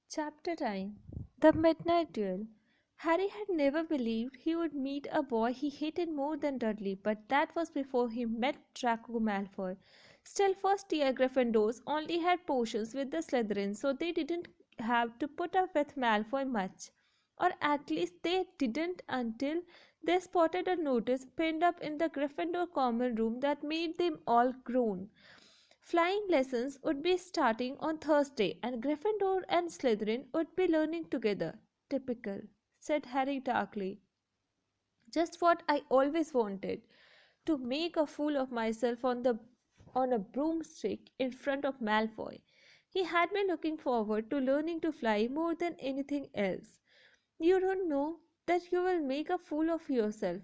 Chapter 9. The Midnight Duel. Harry had never believed he would meet a boy he hated more than Dudley, but that was before he met Draco Malfoy. Still, first year Gryffindors only had potions with the Slytherins, so they didn't have to put up with Malfoy much. Or at least they didn't until they spotted a notice pinned up in the Gryffindor common room that made them all groan. Flying lessons would be starting on Thursday, and Gryffindor and Slytherin would be learning together. Typical, said Harry darkly. Just what I always wanted. To make a fool of myself on a broomstick in front of Malfoy. He had been looking forward to learning to fly more than anything else. You don't know that you will make a fool of yourself,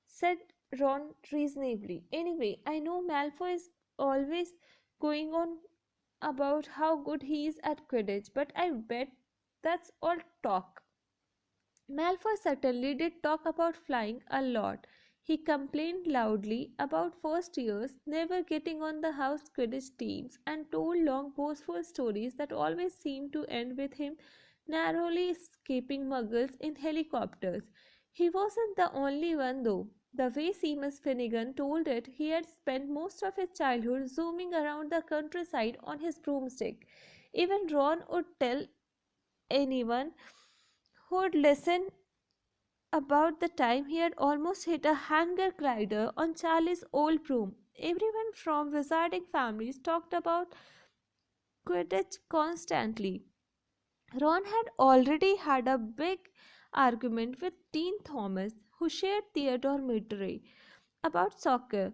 said Ron reasonably. Anyway, I know Malfoy is always going on about how good he is at Quidditch, but I bet that's all talk. Malfoy certainly did talk about flying a lot. He complained loudly about first years never getting on the house Quidditch teams and told long boastful stories that always seemed to end with him narrowly escaping muggles in helicopters. He wasn't the only one though. The way Seamus Finnegan told it, he had spent most of his childhood zooming around the countryside on his broomstick. Even Ron would tell anyone who would listen about the time he had almost hit a hanger glider on Charlie's old broom. Everyone from wizarding families talked about Quidditch constantly. Ron had already had a big argument with Dean Thomas, who shared their dormitory, about soccer.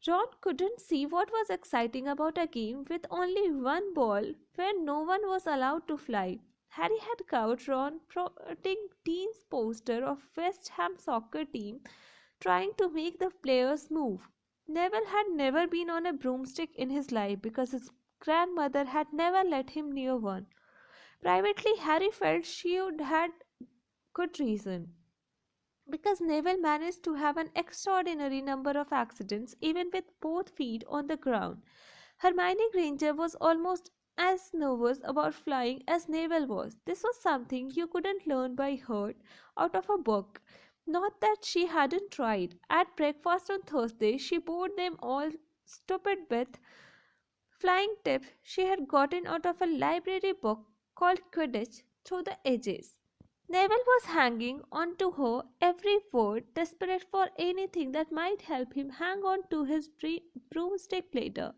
Ron couldn't see what was exciting about a game with only one ball where no one was allowed to fly. Harry had caught Ron promoting Dean's poster of West Ham soccer team trying to make the players move. Neville had never been on a broomstick in his life because his grandmother had never let him near one. Privately, Harry felt she would had good reason because Neville managed to have an extraordinary number of accidents even with both feet on the ground. Hermione Granger was almost as nervous about flying as Neville was. This was something you couldn't learn by heart out of a book. Not that she hadn't tried. At breakfast on Thursday, she bored them all stupid with flying tips she had gotten out of a library book called Quidditch Through the Ages. Neville was hanging on to her every word, desperate for anything that might help him hang on to his broomstick later.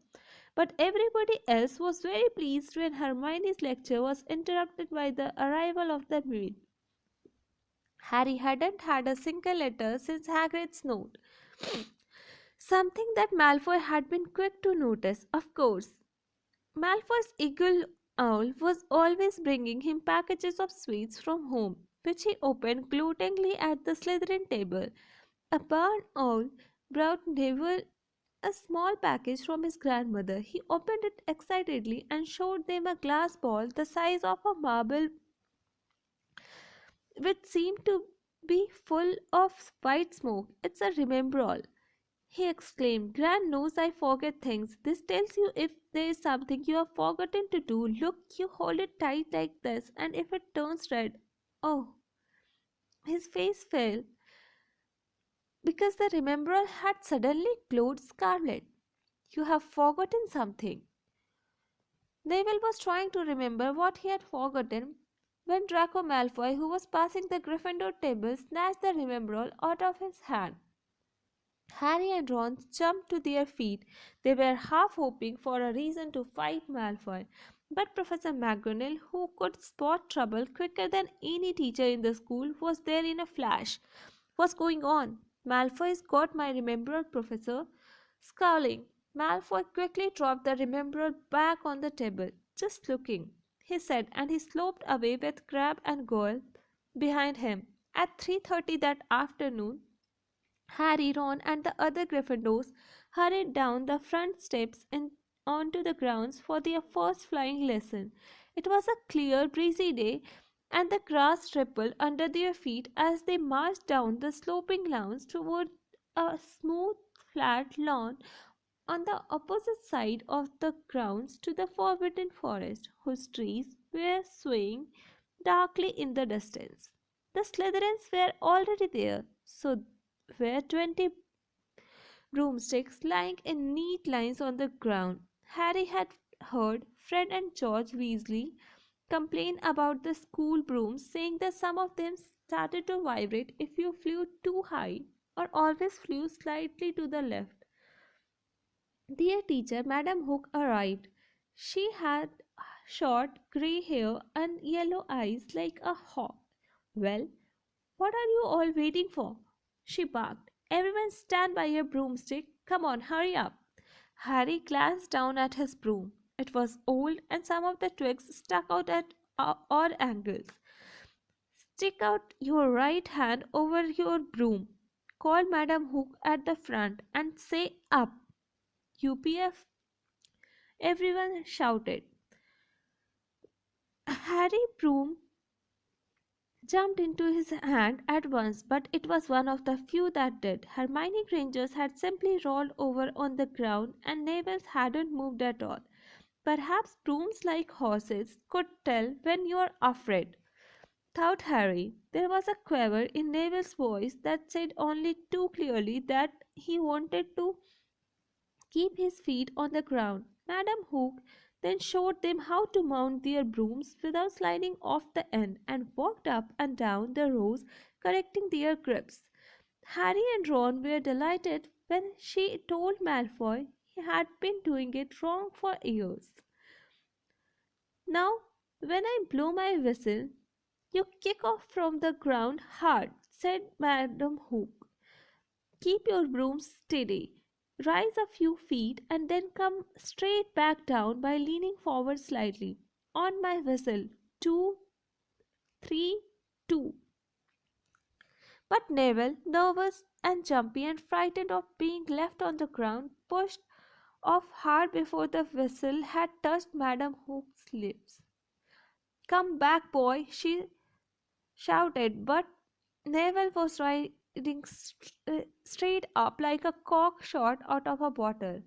But everybody else was very pleased when Hermione's lecture was interrupted by the arrival of the maid. Harry hadn't had a single letter since Hagrid's note, something that Malfoy had been quick to notice, of course. Malfoy's eagle owl was always bringing him packages of sweets from home, which he opened gloatingly at the Slytherin table. A barn owl brought Neville a small package from his grandmother. He opened it excitedly and showed them a glass ball the size of a marble, which seemed to be full of white smoke. "It's a Remembrall," he exclaimed. "Gran knows I forget things. This tells you if there is something you have forgotten to do. Look, you hold it tight like this, and if it turns red." Oh, his face fell because the Remembrall had suddenly glowed scarlet. "You have forgotten something." Neville was trying to remember what he had forgotten when Draco Malfoy, who was passing the Gryffindor table, snatched the Remembrall out of his hand. Harry and Ron jumped to their feet. They were half hoping for a reason to fight Malfoy. But Professor McGonagall, who could spot trouble quicker than any teacher in the school, was there in a flash. "What's going on?" "Malfoy's got my Remembrall, Professor." Scowling, Malfoy quickly dropped the Remembrall back on the table. "Just looking," he said, and he sloped away with Crabbe and Goyle behind him. At 3:30 that afternoon, Harry, Ron, and the other Gryffindors hurried down the front steps and onto the grounds for their first flying lesson. It was a clear, breezy day, and the grass rippled under their feet as they marched down the sloping lawns toward a smooth, flat lawn on the opposite side of the grounds to the Forbidden Forest, whose trees were swaying darkly in the distance. The Slytherins were already there, so were 20 broomsticks lying in neat lines on the ground. Harry had heard Fred and George Weasley complain about the school brooms, saying that some of them started to vibrate if you flew too high or always flew slightly to the left. Their teacher, Madam Hook, arrived. She had short grey hair and yellow eyes like a hawk. Well, what are you all waiting for? She barked. Everyone stand by your broomstick. Come on, hurry up. Harry glanced down at his broom. It was old and some of the twigs stuck out at odd angles. Stick out your right hand over your broom, called Madam Hook at the front, and say up. UPF, everyone shouted. Harry Broom jumped into his hand at once, but it was one of the few that did. Hermione Granger's had simply rolled over on the ground, and Neville's hadn't moved at all. Perhaps brooms, like horses, could tell when you are afraid, thought Harry. There was a quaver in Neville's voice that said only too clearly that he wanted to keep his feet on the ground. Madam Hook then showed them how to mount their brooms without sliding off the end, and walked up and down the rows correcting their grips. Harry and Ron were delighted when she told Malfoy he had been doing it wrong for years. Now, when I blow my whistle, you kick off from the ground hard, said Madam Hook. Keep your broom steady. Rise a few feet and then come straight back down by leaning forward slightly. On my whistle. 2, 3, 2. But Neville, nervous and jumpy and frightened of being left on the ground, pushed off hard before the whistle had touched Madam Hook's lips. Come back, boy, she shouted, but Neville was riding straight up like a cork shot out of a bottle.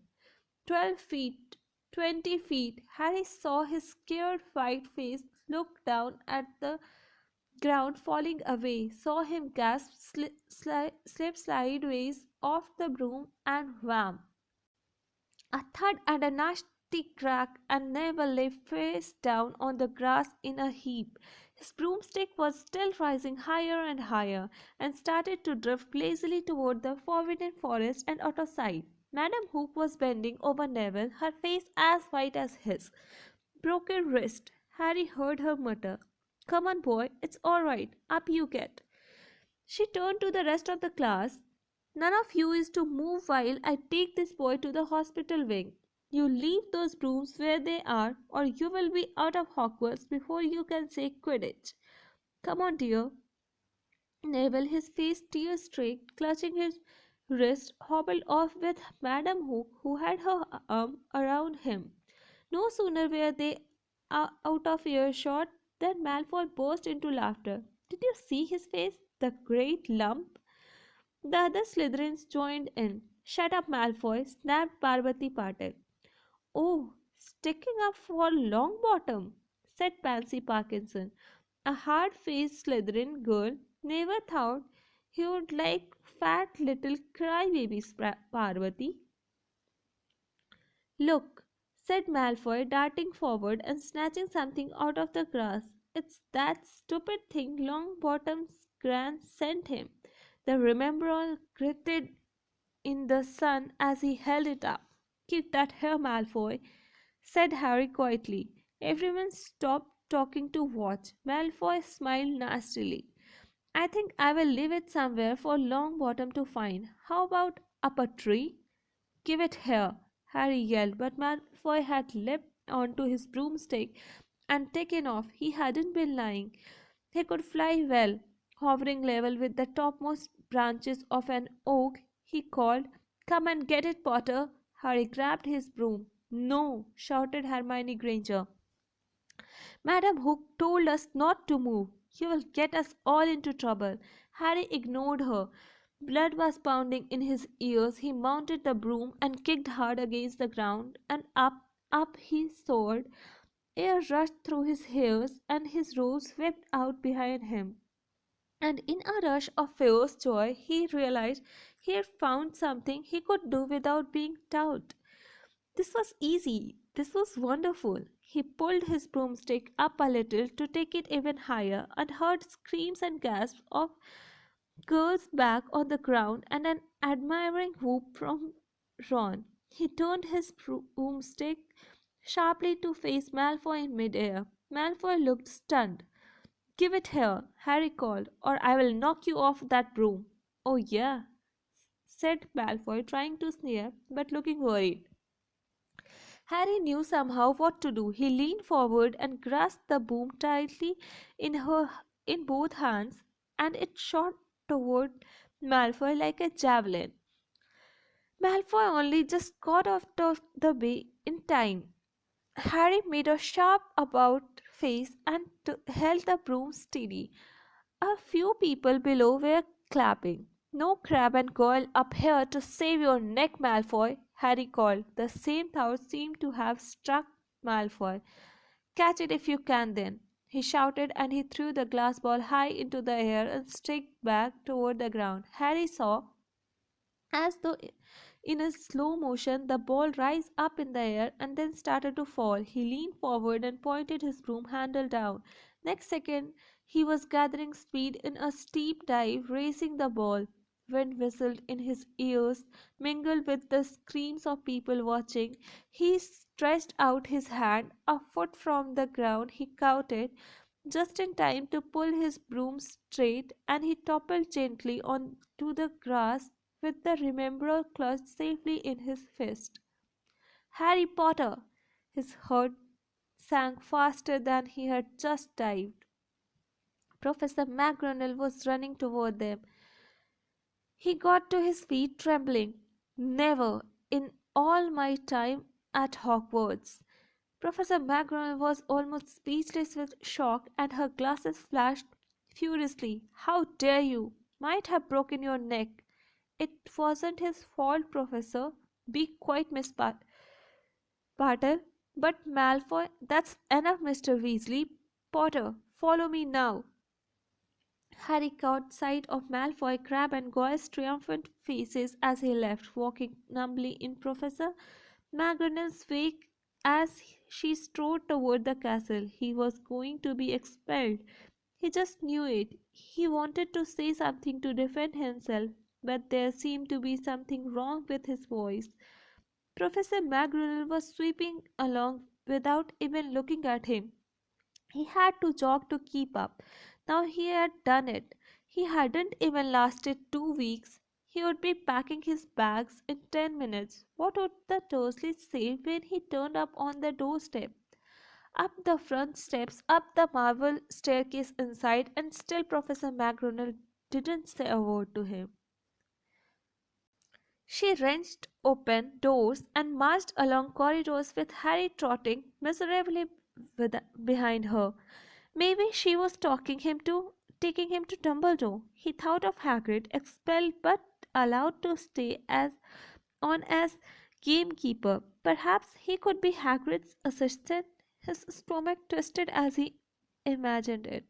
12 feet, 20 feet. Harry saw his scared white face look down at the ground falling away, saw him gasp, slip sideways off the broom, and wham! A thud and a nasty crack, and Neville lay face down on the grass in a heap. His broomstick was still rising higher and higher, and started to drift lazily toward the forbidden forest and out of sight. Madam Hook was bending over Neville, her face as white as his. Broken wrist, Harry heard her mutter. Come on, boy, it's all right. Up you get. She turned to the rest of the class. None of you is to move while I take this boy to the hospital wing. You leave those brooms where they are, or you will be out of Hogwarts before you can say Quidditch. Come on, dear. Neville, his face tear-streaked, clutching his wrist, hobbled off with Madam Hook, who had her arm around him. No sooner were they out of earshot than Malfoy burst into laughter. Did you see his face? The great lump? The other Slytherins joined in. Shut up, Malfoy, snapped Parvati Patil. Oh, sticking up for Longbottom, said Pansy Parkinson. A hard-faced Slytherin girl never thought he would like fat little crybabies, Parvati. Look, said Malfoy, darting forward and snatching something out of the grass. It's that stupid thing Longbottom's gran sent him. The Remembrall gritted in the sun as he held it up. Keep that here, Malfoy, said Harry quietly. Everyone stopped talking to watch. Malfoy smiled nastily. I think I will leave it somewhere for Longbottom to find. How about up a tree? Give it here, Harry yelled, but Malfoy had leapt onto his broomstick and taken off. He hadn't been lying. He could fly well. Hovering level with the topmost branches of an oak, he called, Come and get it, Potter. Harry grabbed his broom. No, shouted Hermione Granger. Madam Hook told us not to move. You will get us all into trouble. Harry ignored her. Blood was pounding in his ears. He mounted the broom and kicked hard against the ground, and up he soared Air rushed through his hairs, and his robes swept out behind him. And in a rush of fierce joy, he realized he had found something he could do without being taught. This was easy. This was wonderful. He pulled his broomstick up a little to take it even higher and heard screams and gasps of girls back on the ground and an admiring whoop from Ron. He turned his broomstick sharply to face Malfoy in midair. Malfoy looked stunned. "Give it here," Harry called, "or I will knock you off that broom." "Oh, yeah," said Malfoy, trying to sneer, but looking worried. Harry knew somehow what to do. He leaned forward and grasped the broom tightly in both hands, and it shot toward Malfoy like a javelin. Malfoy only just got out of the way in time. Harry made a sharp about face and held the broom steady. A few people below were clapping. "No Crab and Goyle up here to save your neck, Malfoy!" Harry called. The same thought seemed to have struck Malfoy. "Catch it if you can, then!" he shouted, and he threw the glass ball high into the air and streaked back toward the ground. Harry saw, as though in a slow motion, the ball rise up in the air and then started to fall. He leaned forward and pointed his broom handle down. Next second he was gathering speed in a steep dive, racing the ball. Wind whistled in his ears, mingled with the screams of people watching. He stretched out his hand. A foot from the ground he caught it, just in time to pull his broom straight, and he toppled gently on to the grass with the Remember clutched safely in his fist. "Harry Potter!" His heart sank faster than he had just dived. Professor McGonagall was running toward them. He got to his feet trembling. "Never in all my time at Hogwarts!" Professor McGonagall was almost speechless with shock, and her glasses flashed furiously. "How dare you! Might have broken your neck." "It wasn't his fault, Professor." "Be quiet, Miss Bartle." "But Malfoy—" "That's enough, Mr. Weasley. Potter, follow me now." Harry caught sight of Malfoy, Crabbe, and Goyle's triumphant faces as he left, walking numbly in Professor McGonagall's wake as she strode toward the castle. He was going to be expelled. He just knew it. He wanted to say something to defend himself, but there seemed to be something wrong with his voice. Professor McGonagall was sweeping along without even looking at him. He had to jog to keep up. Now he had done it. He hadn't even lasted 2 weeks. He would be packing his bags in 10 minutes. What would the Dursleys say when he turned up on the doorstep? Up the front steps, up the marble staircase inside, and still Professor McGonagall didn't say a word to him. She wrenched open doors and marched along corridors with Harry trotting miserably behind her. Maybe she was taking him to Dumbledore. He thought of Hagrid, expelled but allowed to stay as gamekeeper. Perhaps he could be Hagrid's assistant. His stomach twisted as he imagined it.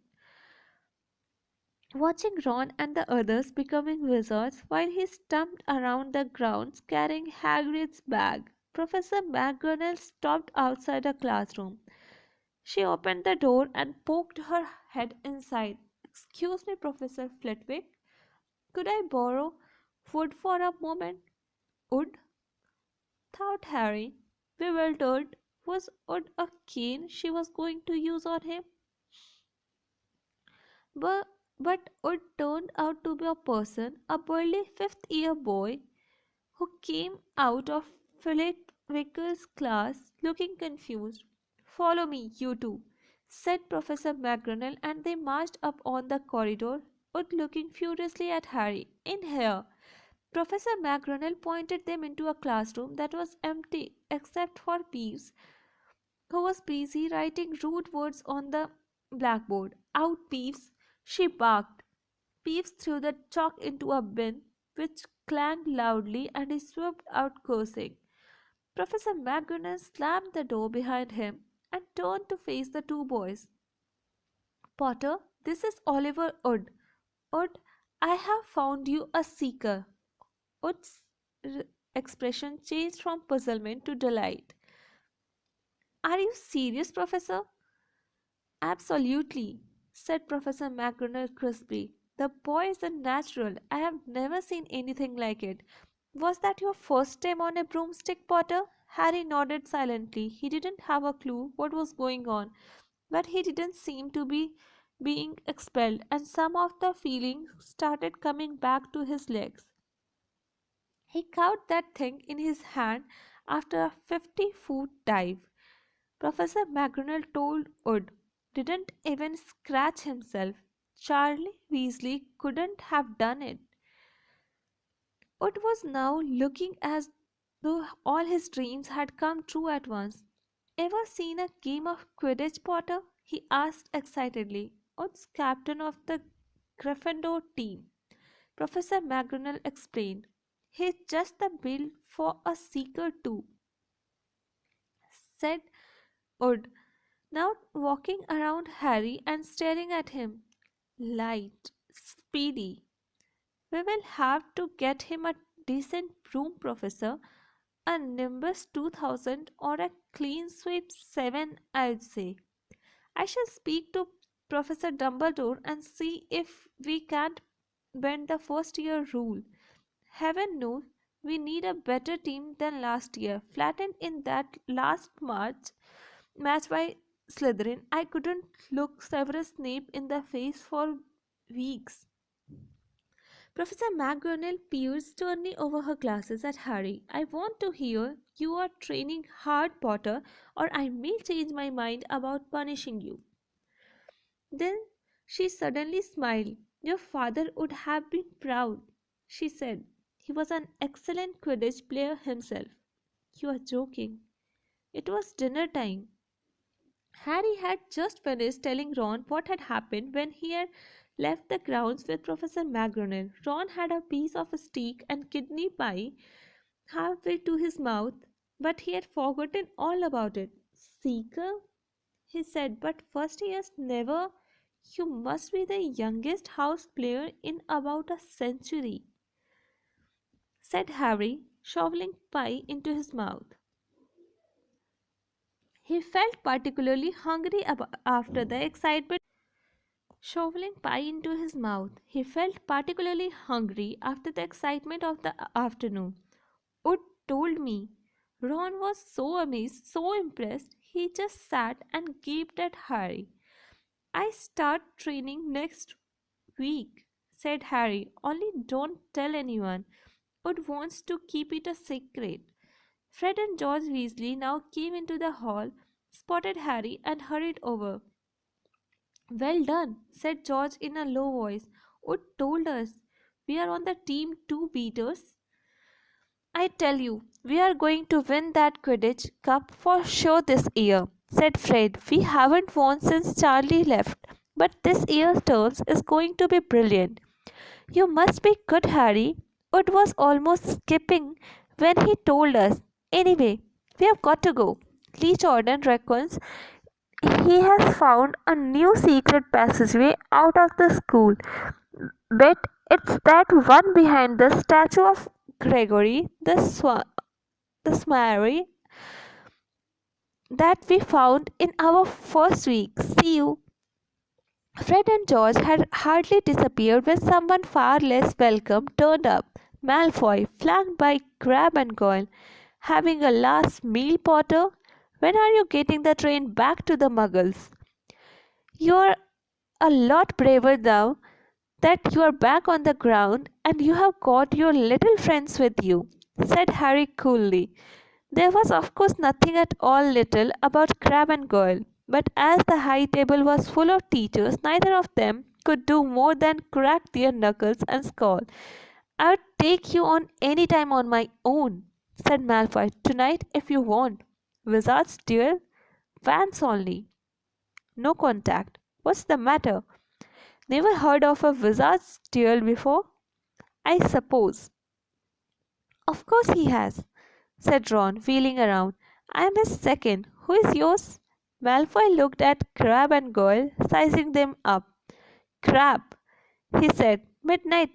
Watching Ron and the others becoming wizards while he stumped around the grounds carrying Hagrid's bag. Professor McGonagall stopped outside a classroom. She opened the door and poked her head inside. "Excuse me, Professor Flitwick. Could I borrow wood for a moment?" "Wood?" thought Harry, bewildered. Was wood a cane she was going to use on him? But, but Wood turned out to be a person, a burly fifth-year boy who came out of Flitwick's class looking confused. "Follow me, you two," said Professor McGonagall, and they marched up on the corridor, Wood looking furiously at Harry. "In here." Professor McGonagall pointed them into a classroom that was empty except for Peeves, who was busy writing rude words on the blackboard. "Out, Peeves!" she barked. Peeves threw the chalk into a bin, which clanged loudly, and he swooped out cursing. Professor McGonagall slammed the door behind him, and turned to face the two boys. Potter, this is Oliver Wood. Wood, I have found you a seeker. Wood's expression changed from puzzlement to delight. Are you serious, Professor? Absolutely, said Professor McGonagall crisply. The boy is a natural. I have never seen anything like it. Was that your first time on a broomstick, Potter? Harry nodded silently. He didn't have a clue what was going on, but he didn't seem to be being expelled, and some of the feeling started coming back to his legs. He caught that thing in his hand after a 50-foot dive. Professor McGonagall told Wood didn't even scratch himself. Charlie Weasley couldn't have done it. Wood was now looking as though all his dreams had come true at once. Ever seen a game of Quidditch, Potter? He asked excitedly. Wood's captain of the Gryffindor team. Professor McGonagall explained. He's just the build for a seeker too, said Wood, now walking around Harry and staring at him. Light, speedy. We will have to get him a decent broom, Professor. A Nimbus 2000 or a clean sweep 7, I'd say. I shall speak to Professor Dumbledore and see if we can't bend the first year rule. Heaven knows we need a better team than last year. Flattened in that last match by Slytherin, I couldn't look Severus Snape in the face for weeks. Professor McGonagall peered sternly over her glasses at Harry. I want to hear you are training hard, Potter, or I may change my mind about punishing you. Then she suddenly smiled. Your father would have been proud, she said. He was an excellent Quidditch player himself. You are joking. It was dinner time. Harry had just finished telling Ron what had happened when he had left the grounds with Professor McGonagall. Ron had a piece of steak and kidney pie halfway to his mouth, but he had forgotten all about it. Seeker, he said, but first years never. You must be the youngest house player in about a century, said Harry, shoveling pie into his mouth. He felt particularly hungry after the excitement. Shoveling pie into his mouth, he felt particularly hungry after the excitement of the afternoon. Wood told me. Ron was so amazed, so impressed, he just sat and gaped at Harry. I start training next week, said Harry. Only don't tell anyone. Wood wants to keep it a secret. Fred and George Weasley now came into the hall, spotted Harry, and hurried over. Well done, said George in a low voice. Wood told us. We are on the team too, beaters. I tell you, we are going to win that Quidditch Cup for sure this year, said Fred. We haven't won since Charlie left, but this year's turns is going to be brilliant. You must be good, Harry. Wood was almost skipping when he told us. Anyway, we have got to go. Lee Jordan reckons he has found a new secret passageway out of the school. Bet it's that one behind the statue of Gregory the Smary that we found in our first week. See you. Fred and George had hardly disappeared when someone far less welcome turned up. Malfoy, flanked by Crabbe and Goyle. Having a last meal, Potter? When are you getting the train back to the Muggles? You're a lot braver now that you are back on the ground and you have got your little friends with you, said Harry coolly. There was, of course, nothing at all little about Crabbe and Goyle, but as the high table was full of teachers, neither of them could do more than crack their knuckles and scowl. I'd take you on any time on my own, said Malfoy. Tonight, if you want. Wizards, dear? Vans only. No contact. What's the matter? Never heard of a wizard's duel before? I suppose. Of course he has, said Ron, wheeling around. I am his second. Who is yours? Malfoy looked at Crabbe and Goyle, sizing them up. Crabbe, he said, midnight,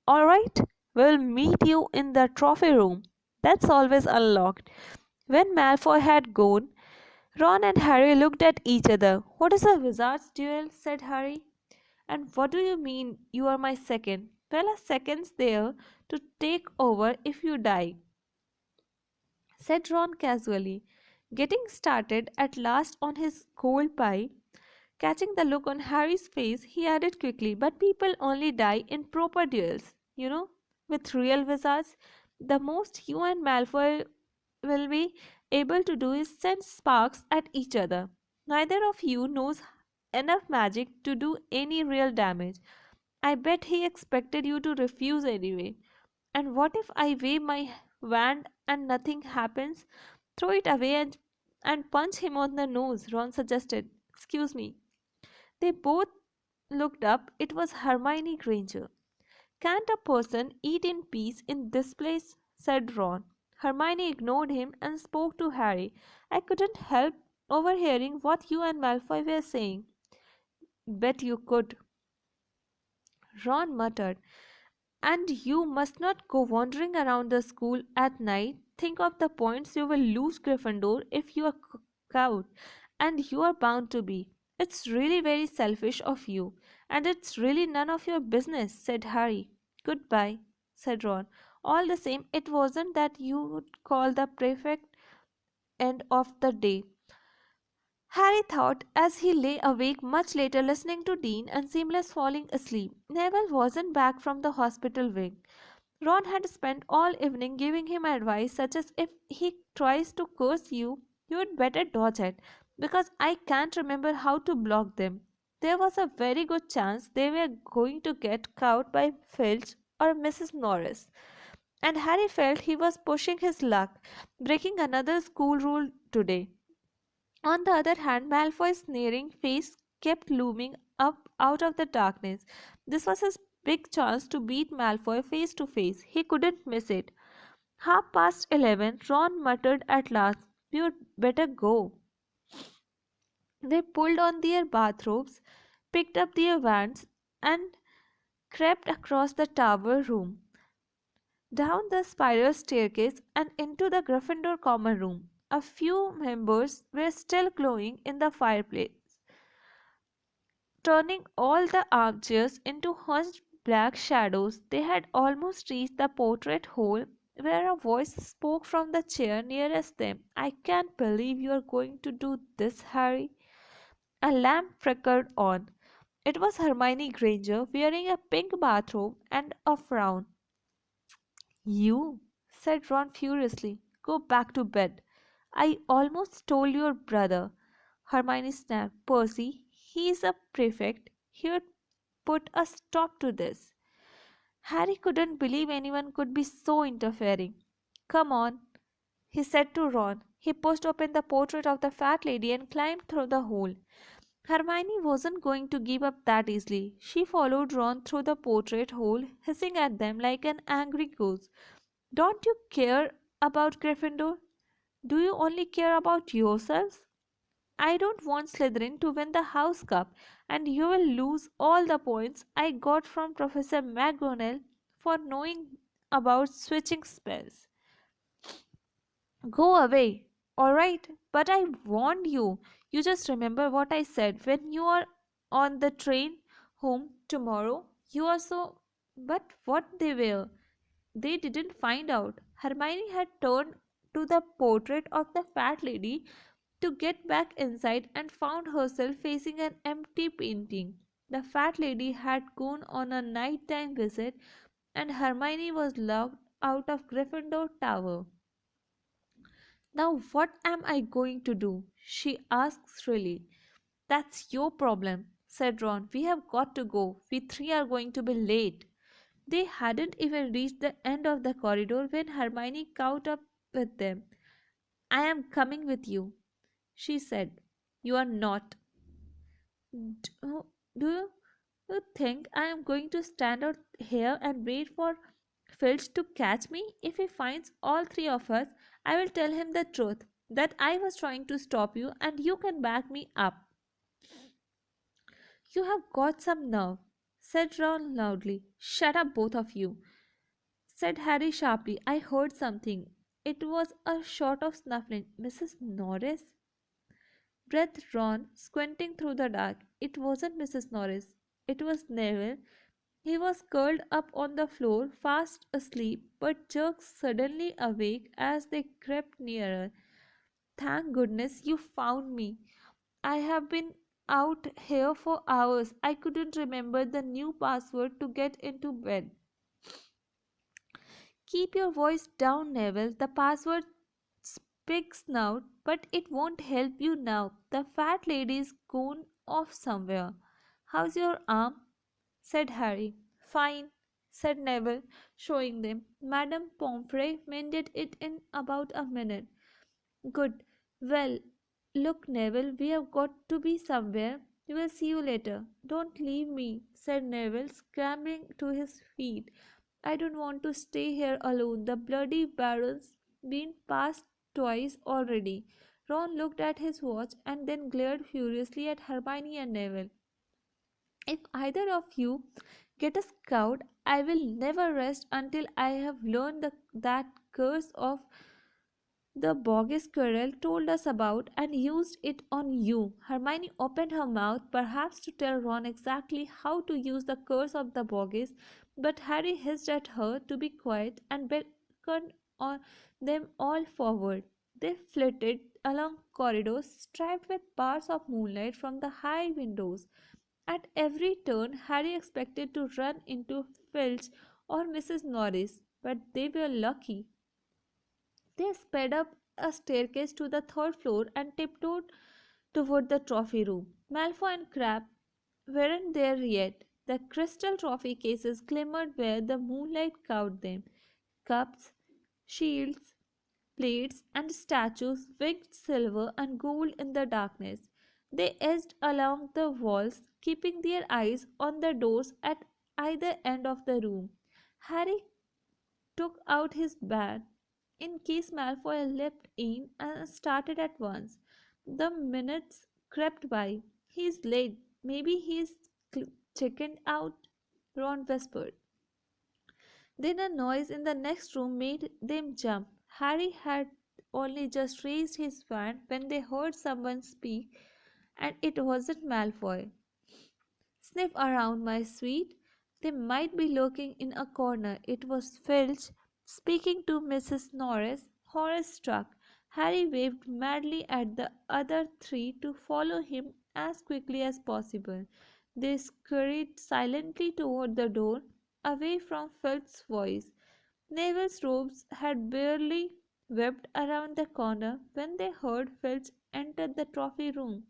all right? We'll meet you in the trophy room. That's always unlocked. When Malfoy had gone, Ron and Harry looked at each other. What is a wizard's duel? Said Harry. And what do you mean you are my second? Well, a second's there to take over if you die, said Ron casually, getting started at last on his cold pie. Catching the look on Harry's face, he added quickly, but people only die in proper duels, with real wizards. The most you and Malfoy will be able to do is send sparks at each other. Neither of you knows enough magic to do any real damage. I bet he expected you to refuse anyway. And what if I wave my wand and nothing happens? Throw it away and punch him on the nose, Ron suggested. Excuse me. They both looked up. It was Hermione Granger. Can't a person eat in peace in this place? Said Ron. Hermione ignored him and spoke to Harry. I couldn't help overhearing what you and Malfoy were saying. Bet you could, Ron muttered. And you must not go wandering around the school at night. Think of the points you will lose, Gryffindor, if you are cowed. And you are bound to be. It's really very selfish of you. And it's really none of your business, said Harry. Goodbye, said Ron. All the same, it wasn't that you would call the prefect end of the day. Harry thought as he lay awake much later listening to Dean and Seamless falling asleep. Neville wasn't back from the hospital wing. Ron had spent all evening giving him advice such as if he tries to curse you, you'd better dodge it, because I can't remember how to block them. There was a very good chance they were going to get caught by Filch or Mrs. Norris, and Harry felt he was pushing his luck, breaking another school rule today. On the other hand, Malfoy's sneering face kept looming up out of the darkness. This was his big chance to beat Malfoy face to face. He couldn't miss it. 11:30, Ron muttered at last. You'd better go. They pulled on their bathrobes, picked up their wands, and crept across the tower room, down the spiral staircase, and into the Gryffindor common room. A few members were still glowing in the fireplace, turning all the armchairs into hunched black shadows. They had almost reached the portrait hole where a voice spoke from the chair nearest them. I can't believe you are going to do this, Harry. A lamp flickered on. It was Hermione Granger wearing a pink bathrobe and a frown. You, said Ron furiously, go back to bed. I almost stole your brother. Hermione snapped. Percy, he is a prefect. He would put a stop to this. Harry couldn't believe anyone could be so interfering. Come on, he said to Ron. He pushed open the portrait of the fat lady and climbed through the hole. Hermione wasn't going to give up that easily. She followed Ron through the portrait hole, hissing at them like an angry goose. Don't you care about Gryffindor? Do you only care about yourselves? I don't want Slytherin to win the House Cup, and you will lose all the points I got from Professor McGonagall for knowing about switching spells. Go away. All right, but I warned you. You just remember what I said when you are on the train home tomorrow. You are so. But what they were, they didn't find out. Hermione had turned to the portrait of the fat lady to get back inside and found herself facing an empty painting. The fat lady had gone on a nighttime visit, and Hermione was locked out of Gryffindor Tower. Now, what am I going to do? She asked shrilly. That's your problem, said Ron. We have got to go. We three are going to be late. They hadn't even reached the end of the corridor when Hermione caught up with them. I am coming with you, she said. You are not. Do, do you think I am going to stand out here and wait for Filch to catch me? If he finds all three of us, I will tell him the truth. that I was trying to stop you and you can back me up. You have got some nerve, said Ron loudly. Shut up, both of you, said Harry sharply. I heard something. It was a sort of snuffling. Mrs. Norris? Breathed Ron, squinting through the dark. It wasn't Mrs. Norris. It was Neville. He was curled up on the floor, fast asleep, but jerked suddenly awake as they crept nearer. Thank goodness you found me. I have been out here for hours. I couldn't remember the new password to get into bed. Keep your voice down, Neville. The password speaks now, but it won't help you now. The fat lady's gone off somewhere. How's your arm? Said Harry. Fine, said Neville, showing them. Madame Pomfrey mended it in about a minute. Good. Well, look, Neville, we have got to be somewhere. We will see you later. Don't leave me, said Neville, scrambling to his feet. I don't want to stay here alone. The bloody Baron's been past twice already. Ron looked at his watch and then glared furiously at Hermione and Neville. If either of you get a scout, I will never rest until I have learned that curse of the boggy squirrel told us about and used it on you. Hermione opened her mouth, perhaps to tell Ron exactly how to use the curse of the boggies, but Harry hissed at her to be quiet and beckoned on them all forward. They flitted along corridors striped with bars of moonlight from the high windows. At every turn, Harry expected to run into Filch or Mrs. Norris, but they were lucky. They sped up a staircase to the third floor and tiptoed toward the trophy room. Malfoy and Crabbe weren't there yet. The crystal trophy cases glimmered where the moonlight caught them. Cups, shields, plates, and statues winked silver and gold in the darkness. They edged along the walls, keeping their eyes on the doors at either end of the room. Harry took out his bat in case Malfoy leapt in and started at once. The minutes crept by. He's late. Maybe he's chickened out, Ron whispered. Then a noise in the next room made them jump. Harry had only just raised his wand when they heard someone speak, and it wasn't Malfoy. Sniff around, my sweet. They might be lurking in a corner. It was Filch speaking to Mrs. Norris. Horror struck. Harry waved madly at the other three to follow him as quickly as possible. They scurried silently toward the door, away from Filch's voice. Neville's robes had barely whipped around the corner when they heard Filch enter the trophy room.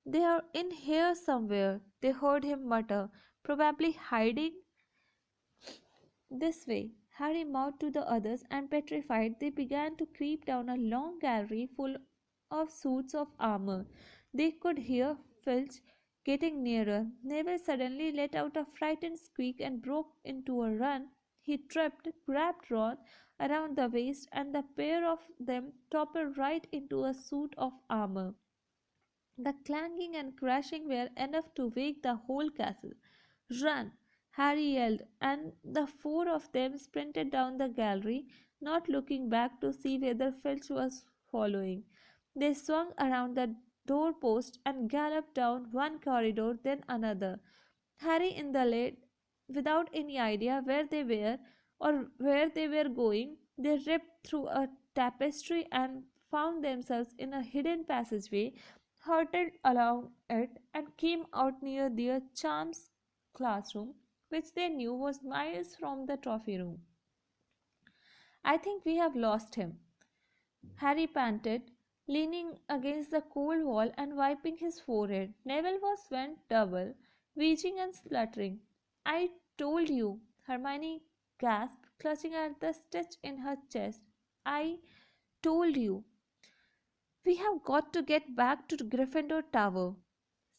They are in here somewhere, they heard him mutter, probably hiding this way. Harry mouthed to the others, and petrified, they began to creep down a long gallery full of suits of armor. They could hear Filch getting nearer. Neville suddenly let out a frightened squeak and broke into a run. He tripped, grabbed Ron around the waist, and the pair of them toppled right into a suit of armor. The clanging and crashing were enough to wake the whole castle. Run! Harry yelled, and the four of them sprinted down the gallery, not looking back to see whether Filch was following. They swung around the doorpost and galloped down one corridor, then another. Harry in the lead, without any idea where they were or where they were going, they ripped through a tapestry and found themselves in a hidden passageway, hurtled along it, and came out near their charms classroom, which they knew was miles from the trophy room. I think we have lost him, Harry panted, leaning against the cold wall and wiping his forehead. Neville was bent double, wheezing and spluttering. I told you, Hermione gasped, clutching at the stitch in her chest. I told you. We have got to get back to Gryffindor Tower,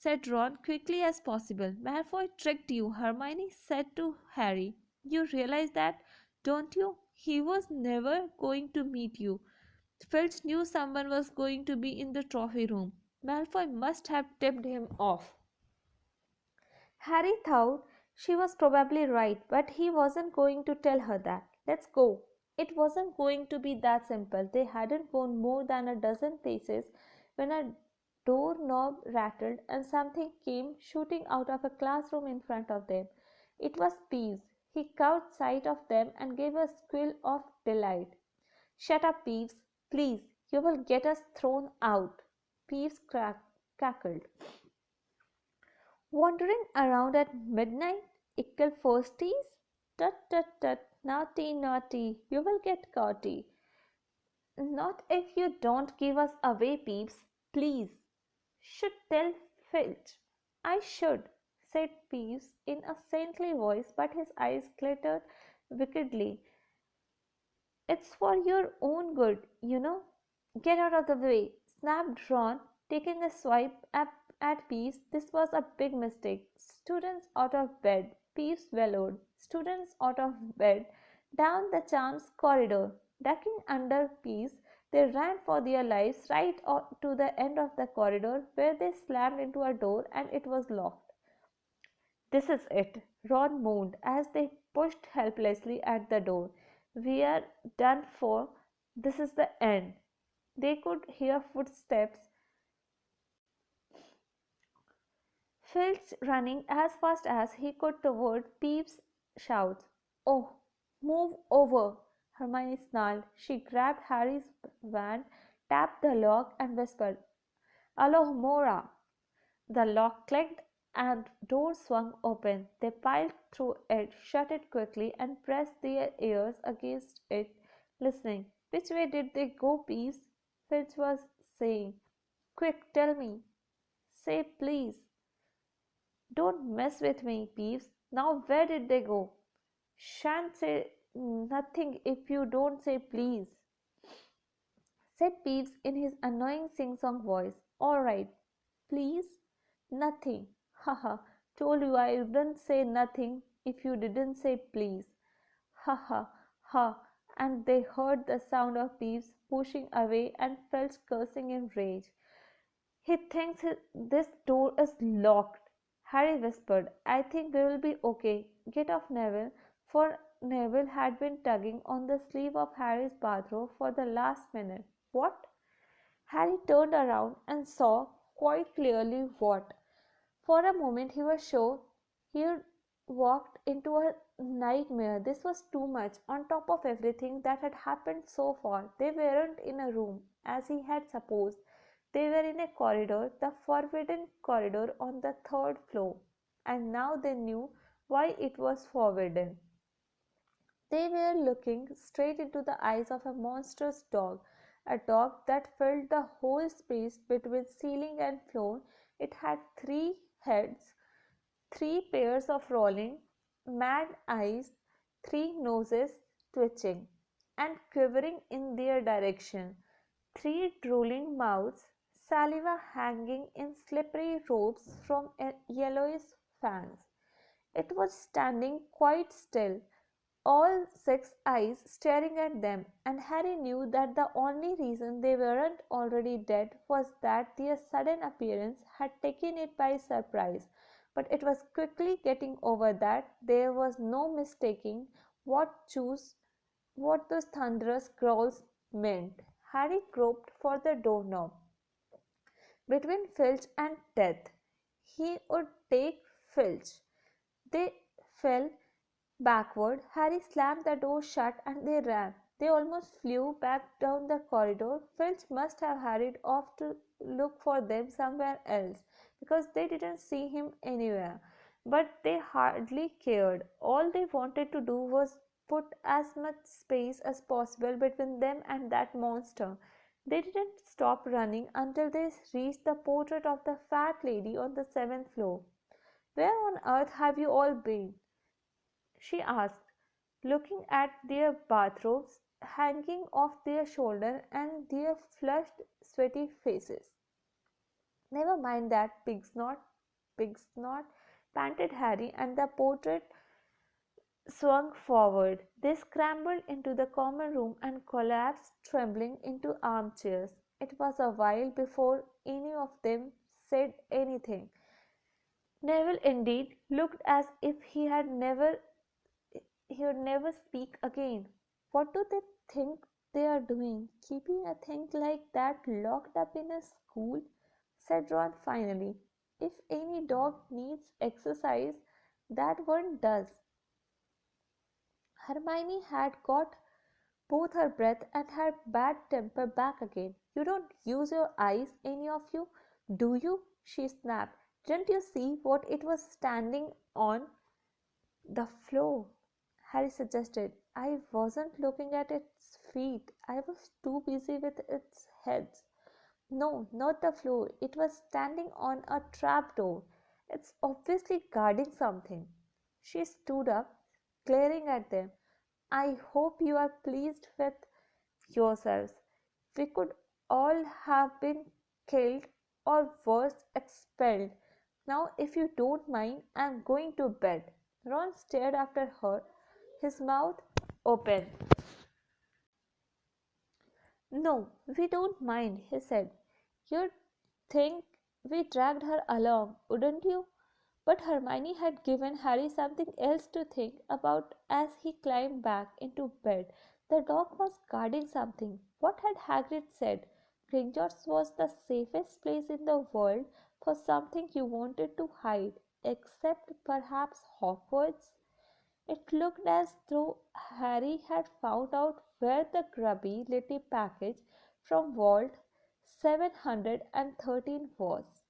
said Ron quickly as possible. Malfoy tricked you, Hermione said to Harry. You realize that, don't you? He was never going to meet you. Filch knew someone was going to be in the trophy room. Malfoy must have tipped him off. Harry thought she was probably right, but he wasn't going to tell her that. Let's go. It wasn't going to be that simple. They hadn't gone more than a dozen paces when a doorknob rattled and something came shooting out of a classroom in front of them. It was Peeves. He caught sight of them and gave a squeal of delight. Shut up, Peeves. Please, you will get us thrown out. Peeves cackled. Wandering around at midnight, ickle firsties? Tut tut tut, naughty naughty, you will get caughty. Not if you don't give us away, Peeps, please. Should tell Filch. I should, said Peeves in a saintly voice, but his eyes glittered wickedly. It's for your own good, you know. Get out of the way, snapped Ron, taking a swipe at Peeves. This was a big mistake. Students out of bed, Peeves bellowed. Students out of bed, down the charms corridor. Ducking under Peeves, they ran for their lives right to the end of the corridor where they slammed into a door and it was locked. This is it, Ron moaned as they pushed helplessly at the door. We are done for. This is the end. They could hear footsteps. Filch running as fast as he could toward Peeves' shouts. Oh, move over! Hermione snarled. She grabbed Harry's wand, tapped the lock, and whispered, Alohomora! The lock clicked and door swung open. They piled through it, shut it quickly, and pressed their ears against it, listening. Which way did they go, Peeves? Filch was saying. Quick, tell me. Say please. Don't mess with me, Peeves. Now where did they go? Shan't say nothing if you don't say please, said Peeves in his annoying sing-song voice. All right, please? Nothing. Haha, told you I wouldn't say nothing if you didn't say please. Ha ha ha. And they heard the sound of Peeves pushing away and felt cursing in rage. He thinks this door is locked, Harry whispered. I think we will be okay. Get off, Neville. For Neville had been tugging on the sleeve of Harry's bathrobe for the last minute. What? Harry turned around and saw quite clearly what. For a moment he was sure he had walked into a nightmare. This was too much. On top of everything that had happened so far, they weren't in a room, as he had supposed. They were in a corridor, the forbidden corridor on the third floor. And now they knew why it was forbidden. They were looking straight into the eyes of a monstrous dog, a dog that filled the whole space between ceiling and floor. It had three heads, three pairs of rolling, mad eyes, three noses twitching and quivering in their direction, three drooling mouths, saliva hanging in slippery ropes from yellowish fangs. It was standing quite still, all six eyes staring at them, and Harry knew that the only reason they weren't already dead was that their sudden appearance had taken it by surprise. But it was quickly getting over that. There was no mistaking what those thunderous growls meant. Harry groped for the doorknob. Between Filch and death, he would take Filch. They fell backward. Harry slammed the door shut and they ran. They almost flew back down the corridor. Filch must have hurried off to look for them somewhere else because they didn't see him anywhere. But they hardly cared. All they wanted to do was put as much space as possible between them and that monster. They didn't stop running until they reached the portrait of the fat lady on the seventh floor. Where on earth have you all been? She asked, looking at their bathrobes hanging off their shoulders and their flushed, sweaty faces. Never mind that, pig's not, panted Harry, and the portrait swung forward. They scrambled into the common room and collapsed trembling into armchairs. It was a while before any of them said anything. Neville indeed looked as if he would never speak again. What do they think they are doing, keeping a thing like that locked up in a school? Said Ron finally. If any dog needs exercise, that one does. Hermione had got both her breath and her bad temper back again. You don't use your eyes, any of you, do you? She snapped. Didn't you see what it was standing on? The floor, Harry suggested. I wasn't looking at its feet. I was too busy with its heads. No, not the floor. It was standing on a trapdoor. It's obviously guarding something. She stood up, glaring at them. I hope you are pleased with yourselves. We could all have been killed or worse, expelled. Now, if you don't mind, I'm going to bed. Ron stared after her, his mouth open. No, we don't mind, he said. You'd think we dragged her along, wouldn't you? But Hermione had given Harry something else to think about as he climbed back into bed. The dog was guarding something. What had Hagrid said? Gringotts was the safest place in the world for something you wanted to hide, except perhaps Hogwarts. It looked as though Harry had found out where the grubby little package from Vault 713 was.